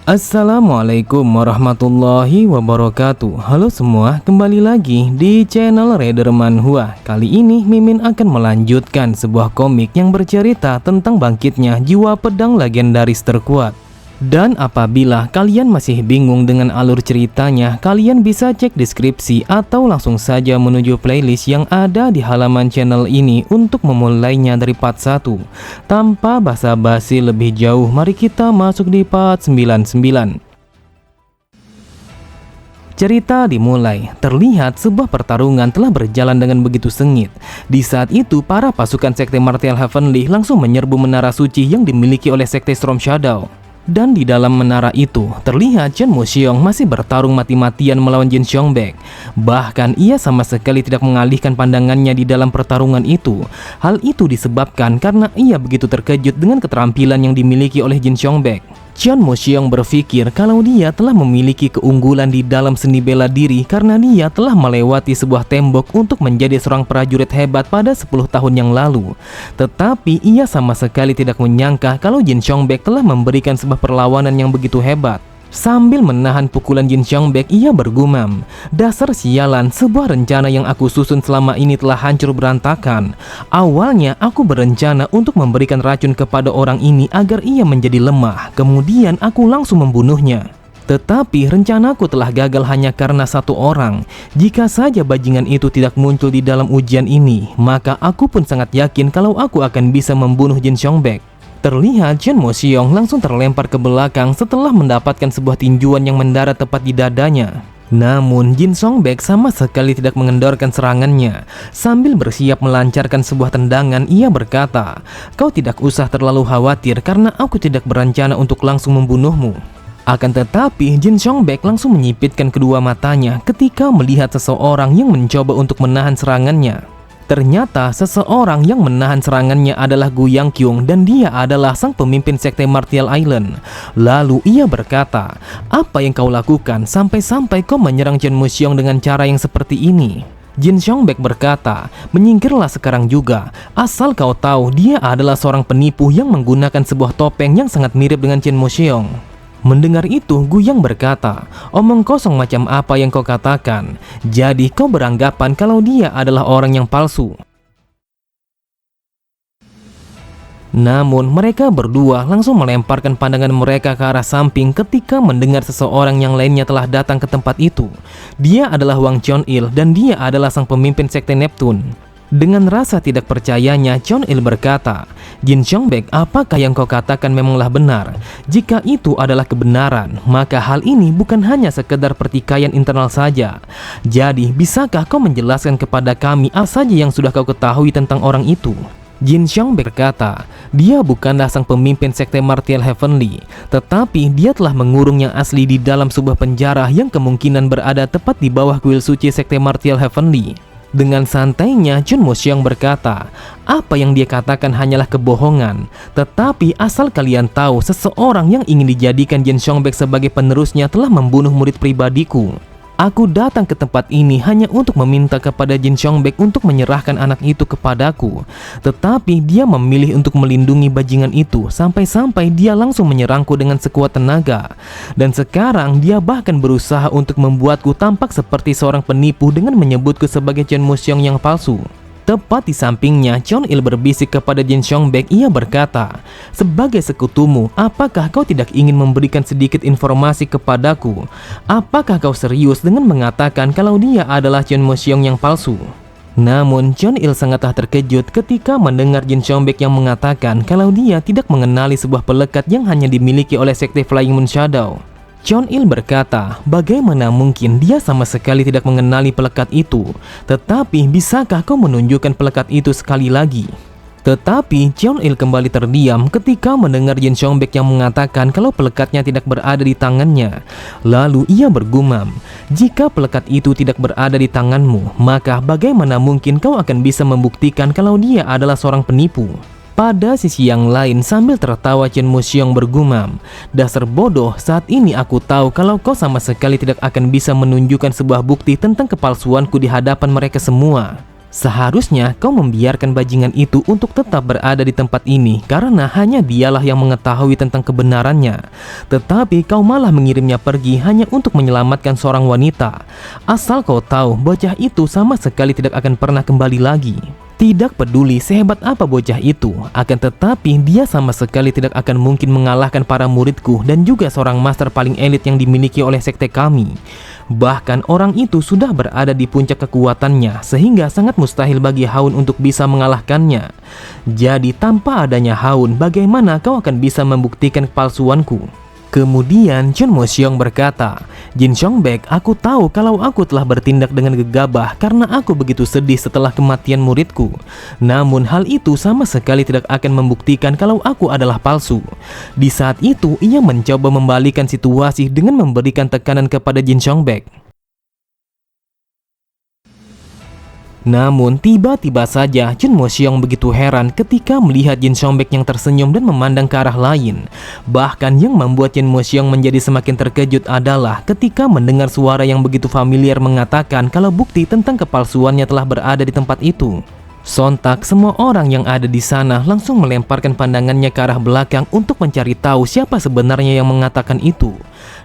Assalamualaikum warahmatullahi wabarakatuh. Halo semua, kembali lagi di channel Raider Manhwa. Kali ini Mimin akan melanjutkan sebuah komik yang bercerita tentang bangkitnya jiwa pedang legendaris terkuat. Dan apabila kalian masih bingung dengan alur ceritanya, kalian bisa cek deskripsi atau langsung saja menuju playlist yang ada di halaman channel ini untuk memulainya dari part 1. Tanpa basa-basi lebih jauh, mari kita masuk di part 99. Cerita dimulai, terlihat sebuah pertarungan telah berjalan dengan begitu sengit. Di saat itu, para pasukan Sekte Martial Heavenly langsung menyerbu menara suci yang dimiliki oleh Sekte Storm Shadow. Dan di dalam menara itu, terlihat Chen Moxiong masih bertarung mati-matian melawan Jin Xiongbaek. Bahkan ia sama sekali tidak mengalihkan pandangannya di dalam pertarungan itu. Hal itu disebabkan karena ia begitu terkejut dengan keterampilan yang dimiliki oleh Jin Xiongbaek. Chen Moxiong berpikir kalau dia telah memiliki keunggulan di dalam seni bela diri karena dia telah melewati sebuah tembok untuk menjadi seorang prajurit hebat pada 10 tahun yang lalu. Tetapi ia sama sekali tidak menyangka kalau Jin Xiongbaek telah memberikan sebuah perlawanan yang begitu hebat. Sambil menahan pukulan Jin Xiongbaek, ia bergumam, "Dasar sialan, sebuah rencana yang aku susun selama ini telah hancur berantakan. Awalnya aku berencana untuk memberikan racun kepada orang ini agar ia menjadi lemah. Kemudian aku langsung membunuhnya. Tetapi rencanaku telah gagal hanya karena satu orang. Jika saja bajingan itu tidak muncul di dalam ujian ini, maka aku pun sangat yakin kalau aku akan bisa membunuh Jin Xiongbaek." Terlihat Chen Moxiong langsung terlempar ke belakang setelah mendapatkan sebuah tinjuan yang mendarat tepat di dadanya. Namun Jin Xiongbaek sama sekali tidak mengendorkan serangannya. Sambil bersiap melancarkan sebuah tendangan, ia berkata, "Kau tidak usah terlalu khawatir karena aku tidak berencana untuk langsung membunuhmu." Akan tetapi Jin Xiongbaek langsung menyipitkan kedua matanya ketika melihat seseorang yang mencoba untuk menahan serangannya. Ternyata seseorang yang menahan serangannya adalah Gu Yangqiong dan dia adalah sang pemimpin Sekte Martial Island. Lalu ia berkata, "Apa yang kau lakukan sampai-sampai kau menyerang Chen Moxiong dengan cara yang seperti ini?" Jin Xiongbaek berkata, "Menyingkirlah sekarang juga. Asal kau tahu dia adalah seorang penipu yang menggunakan sebuah topeng yang sangat mirip dengan Chen Moxiong." Mendengar itu, Gu Yang berkata, "Omong kosong macam apa yang kau katakan? Jadi kau beranggapan kalau dia adalah orang yang palsu?" Namun mereka berdua langsung melemparkan pandangan mereka ke arah samping ketika mendengar seseorang yang lainnya telah datang ke tempat itu. Dia adalah Wang Chonil dan dia adalah sang pemimpin Sekte Neptune. Dengan rasa tidak percayanya, Chonil berkata, "Jin Xiongbaek, apakah yang kau katakan memanglah benar? Jika itu adalah kebenaran, maka hal ini bukan hanya sekedar pertikaian internal saja. Jadi, bisakah kau menjelaskan kepada kami apa saja yang sudah kau ketahui tentang orang itu?" Jin Xiongbaek berkata, dia bukanlah sang pemimpin Sekte Martial Heavenly, tetapi dia telah mengurung yang asli di dalam sebuah penjara yang kemungkinan berada tepat di bawah kuil suci Sekte Martial Heavenly. Dengan santainya, Chen Moxiong berkata, "Apa yang dia katakan hanyalah kebohongan. Tetapi asal kalian tahu, seseorang yang ingin dijadikan Jin Xiongbaek sebagai penerusnya telah membunuh murid pribadiku. Aku datang ke tempat ini hanya untuk meminta kepada Jin Xiongbaek untuk menyerahkan anak itu kepadaku. Tetapi dia memilih untuk melindungi bajingan itu sampai-sampai dia langsung menyerangku dengan sekuat tenaga. Dan sekarang dia bahkan berusaha untuk membuatku tampak seperti seorang penipu dengan menyebutku sebagai Chen Moxiong yang palsu." Tepat di sampingnya, Chonil berbisik kepada Jin Xiongbaek. Ia berkata, "Sebagai sekutumu, apakah kau tidak ingin memberikan sedikit informasi kepadaku? Apakah kau serius dengan mengatakan kalau dia adalah Chen Moxiong yang palsu?" Namun Chonil sangatlah terkejut ketika mendengar Jin Xiongbaek yang mengatakan kalau dia tidak mengenali sebuah pelekat yang hanya dimiliki oleh Sekte Flying Moon Shadow. Chonil berkata, bagaimana mungkin dia sama sekali tidak mengenali pelekat itu? Tetapi bisakah kau menunjukkan pelekat itu sekali lagi? Tetapi Chonil kembali terdiam ketika mendengar Jin Xiongbaek yang mengatakan kalau pelekatnya tidak berada di tangannya. Lalu ia bergumam, "Jika pelekat itu tidak berada di tanganmu, maka bagaimana mungkin kau akan bisa membuktikan kalau dia adalah seorang penipu?" Pada sisi yang lain, sambil tertawa, Chen Moxiong bergumam, "Dasar bodoh, saat ini aku tahu kalau kau sama sekali tidak akan bisa menunjukkan sebuah bukti tentang kepalsuanku di hadapan mereka semua." Seharusnya kau membiarkan bajingan itu untuk tetap berada di tempat ini karena hanya dialah yang mengetahui tentang kebenarannya. Tetapi kau malah mengirimnya pergi hanya untuk menyelamatkan seorang wanita. Asal kau tahu, bocah itu sama sekali tidak akan pernah kembali lagi. Tidak peduli sehebat apa bocah itu, akan tetapi dia sama sekali tidak akan mungkin mengalahkan para muridku dan juga seorang master paling elit yang dimiliki oleh sekte kami. Bahkan orang itu sudah berada di puncak kekuatannya sehingga sangat mustahil bagi Haun untuk bisa mengalahkannya. Jadi tanpa adanya Haun, bagaimana kau akan bisa membuktikan kepalsuanku? Kemudian Chun Mo Siong berkata, Jin Xiongbaek, aku tahu kalau aku telah bertindak dengan gegabah karena aku begitu sedih setelah kematian muridku. Namun hal itu sama sekali tidak akan membuktikan kalau aku adalah palsu. Di saat itu ia mencoba membalikan situasi dengan memberikan tekanan kepada Jin Xiongbaek. Namun tiba-tiba saja Chun Mo Siong begitu heran ketika melihat Jin Xiongbaek yang tersenyum dan memandang ke arah lain. Bahkan yang membuat Chun Mo Siong menjadi semakin terkejut adalah ketika mendengar suara yang begitu familiar mengatakan kalau bukti tentang kepalsuannya telah berada di tempat itu. Sontak semua orang yang ada di sana langsung melemparkan pandangannya ke arah belakang untuk mencari tahu siapa sebenarnya yang mengatakan itu.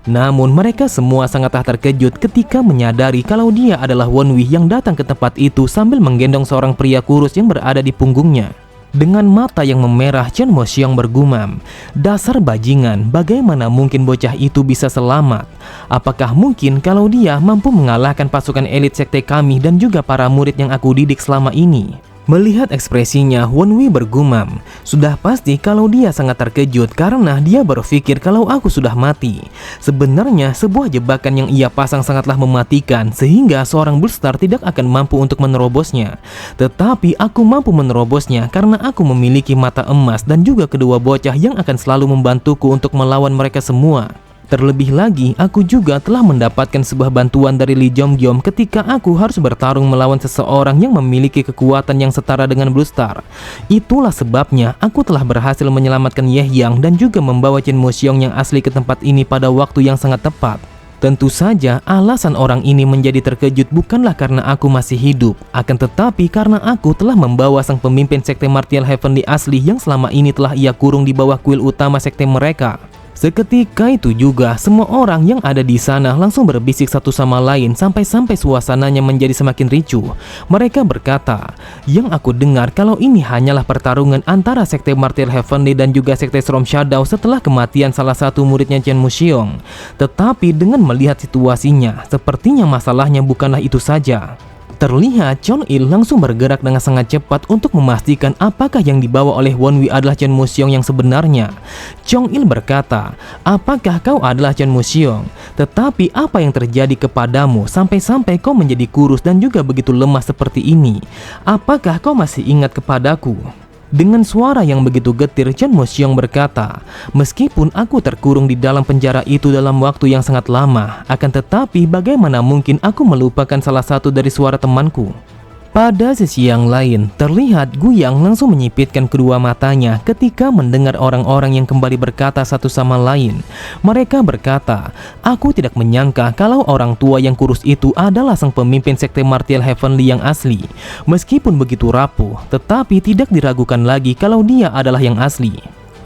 Namun mereka semua sangatlah terkejut ketika menyadari kalau dia adalah Won Wei yang datang ke tempat itu sambil menggendong seorang pria kurus yang berada di punggungnya. Dengan mata yang memerah, Chun Mo Siong bergumam, dasar bajingan, bagaimana mungkin bocah itu bisa selamat? Apakah mungkin kalau dia mampu mengalahkan pasukan elit sekte kami dan juga para murid yang aku didik selama ini? Melihat ekspresinya, Won Wei bergumam, sudah pasti kalau dia sangat terkejut karena dia berpikir kalau aku sudah mati. Sebenarnya sebuah jebakan yang ia pasang sangatlah mematikan sehingga seorang Bullstar tidak akan mampu untuk menerobosnya. Tetapi aku mampu menerobosnya karena aku memiliki mata emas dan juga kedua bocah yang akan selalu membantuku untuk melawan mereka semua. Terlebih lagi, aku juga telah mendapatkan sebuah bantuan dari Lee Jong Gyom ketika aku harus bertarung melawan seseorang yang memiliki kekuatan yang setara dengan Blue Star. Itulah sebabnya aku telah berhasil menyelamatkan Ye Yang dan juga membawa Chun Mo Siong yang asli ke tempat ini pada waktu yang sangat tepat. Tentu saja alasan orang ini menjadi terkejut bukanlah karena aku masih hidup, akan tetapi karena aku telah membawa sang pemimpin sekte Martial Heavenly asli yang selama ini telah ia kurung di bawah kuil utama sekte mereka. Seketika itu juga semua orang yang ada di sana langsung berbisik satu sama lain sampai-sampai suasananya menjadi semakin ricuh. Mereka berkata, yang aku dengar kalau ini hanyalah pertarungan antara sekte Martial Heavenly dan juga sekte Storm Shadow setelah kematian salah satu muridnya Chun Mo Siong. Tetapi dengan melihat situasinya, sepertinya masalahnya bukanlah itu saja. Terlihat Chon Il langsung bergerak dengan sangat cepat untuk memastikan apakah yang dibawa oleh Won Wei adalah Chun Mo Siong yang sebenarnya. Chong Il berkata, apakah kau adalah Chun Mo Siong? Tetapi apa yang terjadi kepadamu sampai-sampai kau menjadi kurus dan juga begitu lemah seperti ini? Apakah kau masih ingat kepadaku? Dengan suara yang begitu getir, Chun Mo Siong berkata, meskipun aku terkurung di dalam penjara itu dalam waktu yang sangat lama, akan tetapi bagaimana mungkin aku melupakan salah satu dari suara temanku? Pada sisi yang lain, terlihat Gu Yang langsung menyipitkan kedua matanya ketika mendengar orang-orang yang kembali berkata satu sama lain. Mereka berkata, aku tidak menyangka kalau orang tua yang kurus itu adalah sang pemimpin sekte Martial Heavenly yang asli. Meskipun begitu rapuh, tetapi tidak diragukan lagi kalau dia adalah yang asli.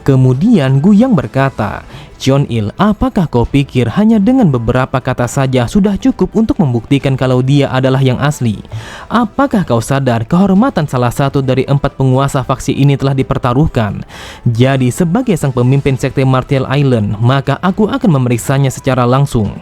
Kemudian Gu Yang berkata, Chon Il, apakah kau pikir hanya dengan beberapa kata saja sudah cukup untuk membuktikan kalau dia adalah yang asli? Apakah kau sadar kehormatan salah satu dari 4 penguasa faksi ini telah dipertaruhkan? Jadi sebagai sang pemimpin sekte Martial Island, maka aku akan memeriksanya secara langsung.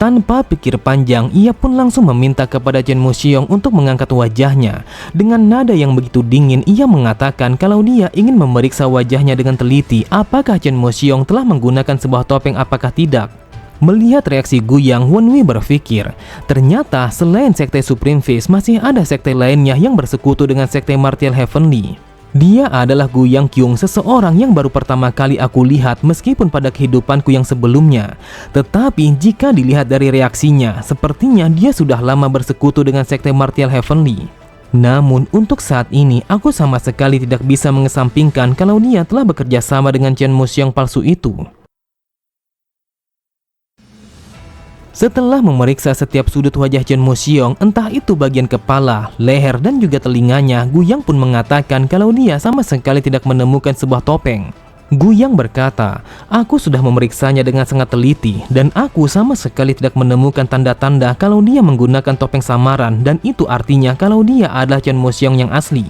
Tanpa pikir panjang, ia pun langsung meminta kepada Chun Mo Siong untuk mengangkat wajahnya. Dengan nada yang begitu dingin, ia mengatakan kalau dia ingin memeriksa wajahnya dengan teliti apakah Chun Mo Siong telah menggunakan sebuah topeng apakah tidak. Melihat reaksi Gu Yang, Won Wei berpikir, ternyata selain sekte Supreme Face masih ada sekte lainnya yang bersekutu dengan sekte Martial Heavenly. Dia adalah Gu Yang Kyung, seseorang yang baru pertama kali aku lihat meskipun pada kehidupanku yang sebelumnya. Tetapi jika dilihat dari reaksinya, sepertinya dia sudah lama bersekutu dengan sekte Martial Heavenly. Namun untuk saat ini, aku sama sekali tidak bisa mengesampingkan kalau dia telah bekerja sama dengan Chun Mo Siong palsu itu. Setelah memeriksa setiap sudut wajah Chun Mo Siong, entah itu bagian kepala, leher, dan juga telinganya, Gu Yang pun mengatakan kalau dia sama sekali tidak menemukan sebuah topeng. Gu Yang berkata, aku sudah memeriksanya dengan sangat teliti dan aku sama sekali tidak menemukan tanda-tanda kalau dia menggunakan topeng samaran, dan itu artinya kalau dia adalah Chun Mo Siong yang asli.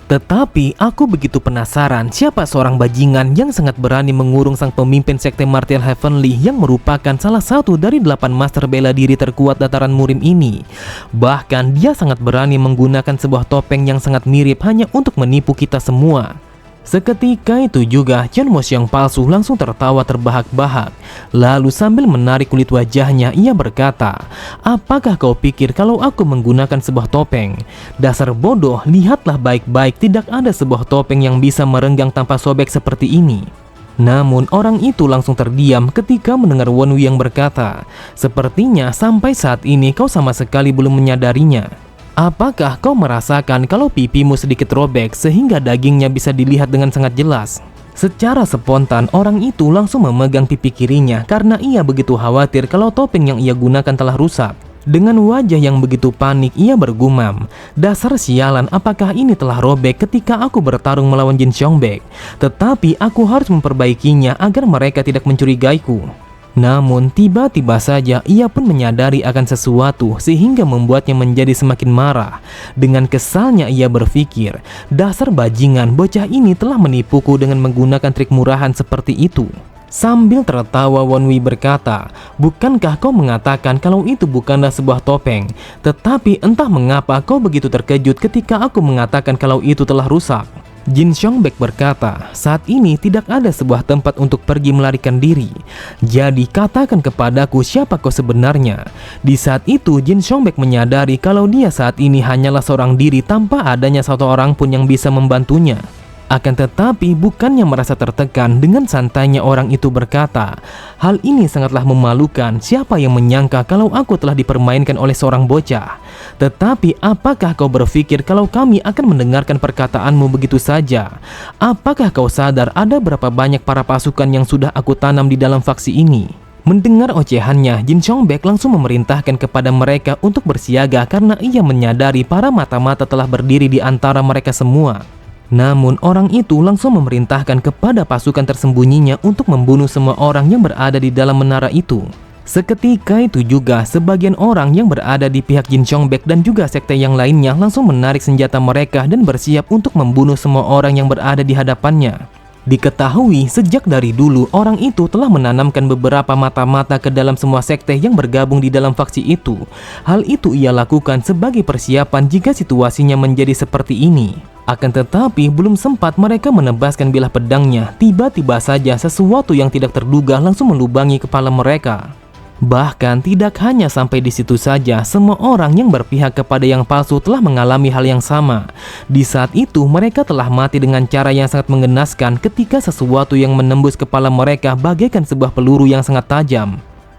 Tetapi aku begitu penasaran siapa seorang bajingan yang sangat berani mengurung sang pemimpin sekte Martial Heavenly yang merupakan salah satu dari 8 master bela diri terkuat dataran Murim ini. Bahkan dia sangat berani menggunakan sebuah topeng yang sangat mirip hanya untuk menipu kita semua. Seketika itu juga Chun Mo Siong palsu langsung tertawa terbahak-bahak. Lalu sambil menarik kulit wajahnya, ia berkata, apakah kau pikir kalau aku menggunakan sebuah topeng? Dasar bodoh, lihatlah baik-baik, tidak ada sebuah topeng yang bisa merenggang tanpa sobek seperti ini. Namun orang itu langsung terdiam ketika mendengar Wen Wu yang berkata, sepertinya sampai saat ini kau sama sekali belum menyadarinya. Apakah kau merasakan kalau pipimu sedikit robek sehingga dagingnya bisa dilihat dengan sangat jelas? Secara spontan orang itu langsung memegang pipi kirinya karena ia begitu khawatir kalau topeng yang ia gunakan telah rusak. Dengan wajah yang begitu panik ia bergumam, dasar sialan, apakah ini telah robek ketika aku bertarung melawan Jin Xiongbaek? Tetapi aku harus memperbaikinya agar mereka tidak mencurigaiku. Namun tiba-tiba saja ia pun menyadari akan sesuatu sehingga membuatnya menjadi semakin marah. Dengan kesalnya ia berpikir, dasar bajingan, bocah ini telah menipuku dengan menggunakan trik murahan seperti itu. Sambil tertawa Wen Wu berkata, bukankah kau mengatakan kalau itu bukanlah sebuah topeng? Tetapi entah mengapa kau begitu terkejut ketika aku mengatakan kalau itu telah rusak. Jin Xiongbaek berkata, saat ini tidak ada sebuah tempat untuk pergi melarikan diri. Jadi katakan kepadaku siapa kau sebenarnya. Di saat itu Jin Xiongbaek menyadari kalau dia saat ini hanyalah seorang diri tanpa adanya satu orang pun yang bisa membantunya. Akan tetapi bukannya merasa tertekan, dengan santainya orang itu berkata, hal ini sangatlah memalukan, siapa yang menyangka kalau aku telah dipermainkan oleh seorang bocah. Tetapi apakah kau berpikir kalau kami akan mendengarkan perkataanmu begitu saja? Apakah kau sadar ada berapa banyak para pasukan yang sudah aku tanam di dalam faksi ini? Mendengar ocehannya, Jin Xiongbaek langsung memerintahkan kepada mereka untuk bersiaga karena ia menyadari para mata-mata telah berdiri di antara mereka semua. Namun orang itu langsung memerintahkan kepada pasukan tersembunyinya untuk membunuh semua orang yang berada di dalam menara itu. Seketika itu juga sebagian orang yang berada di pihak Jin Xiongbaek dan juga sekte yang lainnya langsung menarik senjata mereka dan bersiap untuk membunuh semua orang yang berada di hadapannya. Diketahui sejak dari dulu orang itu telah menanamkan beberapa mata-mata ke dalam semua sekte yang bergabung di dalam faksi itu. Hal itu ia lakukan sebagai persiapan jika situasinya menjadi seperti ini. Akan tetapi belum sempat mereka menebaskan bilah pedangnya, tiba-tiba saja sesuatu yang tidak terduga langsung melubangi kepala mereka. Bahkan tidak hanya sampai di situ saja, semua orang yang berpihak kepada yang palsu telah mengalami hal yang sama. Di saat itu mereka telah mati dengan cara yang sangat mengenaskan ketika sesuatu yang menembus kepala mereka bagaikan sebuah peluru yang sangat tajam.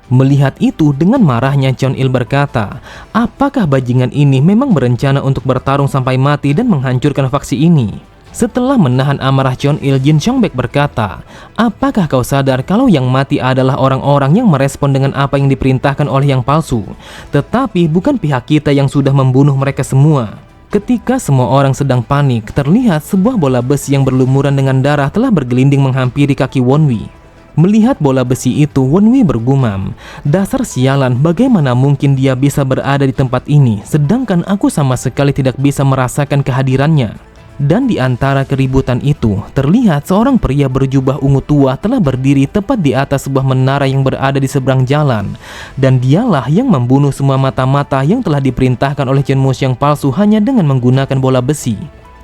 Melihat itu, dengan marahnya Chon Il berkata, apakah bajingan ini memang berencana untuk bertarung sampai mati dan menghancurkan faksi ini? Setelah menahan amarah Chon Il, Jin Xiongbaek berkata, apakah kau sadar kalau yang mati adalah orang-orang yang merespon dengan apa yang diperintahkan oleh yang palsu, tetapi bukan pihak kita yang sudah membunuh mereka semua? Ketika semua orang sedang panik, terlihat sebuah bola besi yang berlumuran dengan darah telah bergelinding menghampiri kaki Wen Wu. Melihat bola besi itu, Wen Wu bergumam, dasar sialan, bagaimana mungkin dia bisa berada di tempat ini, sedangkan aku sama sekali tidak bisa merasakan kehadirannya. Dan di antara keributan itu, terlihat seorang pria berjubah ungu tua telah berdiri tepat di atas sebuah menara yang berada di seberang jalan. Dan dialah yang membunuh semua mata-mata yang telah diperintahkan oleh Chun Mo Siong palsu hanya dengan menggunakan bola besi.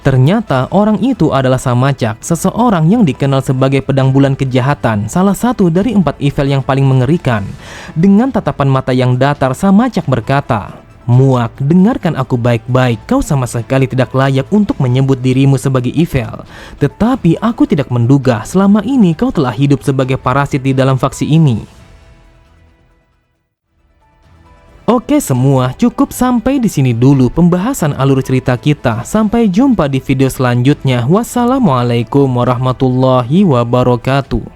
Ternyata orang itu adalah Samacak, seseorang yang dikenal sebagai pedang bulan kejahatan, salah satu dari 4 evil yang paling mengerikan. Dengan tatapan mata yang datar, Samacak berkata, muak, dengarkan aku baik-baik, kau sama sekali tidak layak untuk menyebut dirimu sebagai evil. Tetapi aku tidak menduga selama ini kau telah hidup sebagai parasit di dalam faksi ini. Oke semua, cukup sampai di sini dulu pembahasan alur cerita kita. Sampai jumpa di video selanjutnya. Wassalamualaikum warahmatullahi wabarakatuh.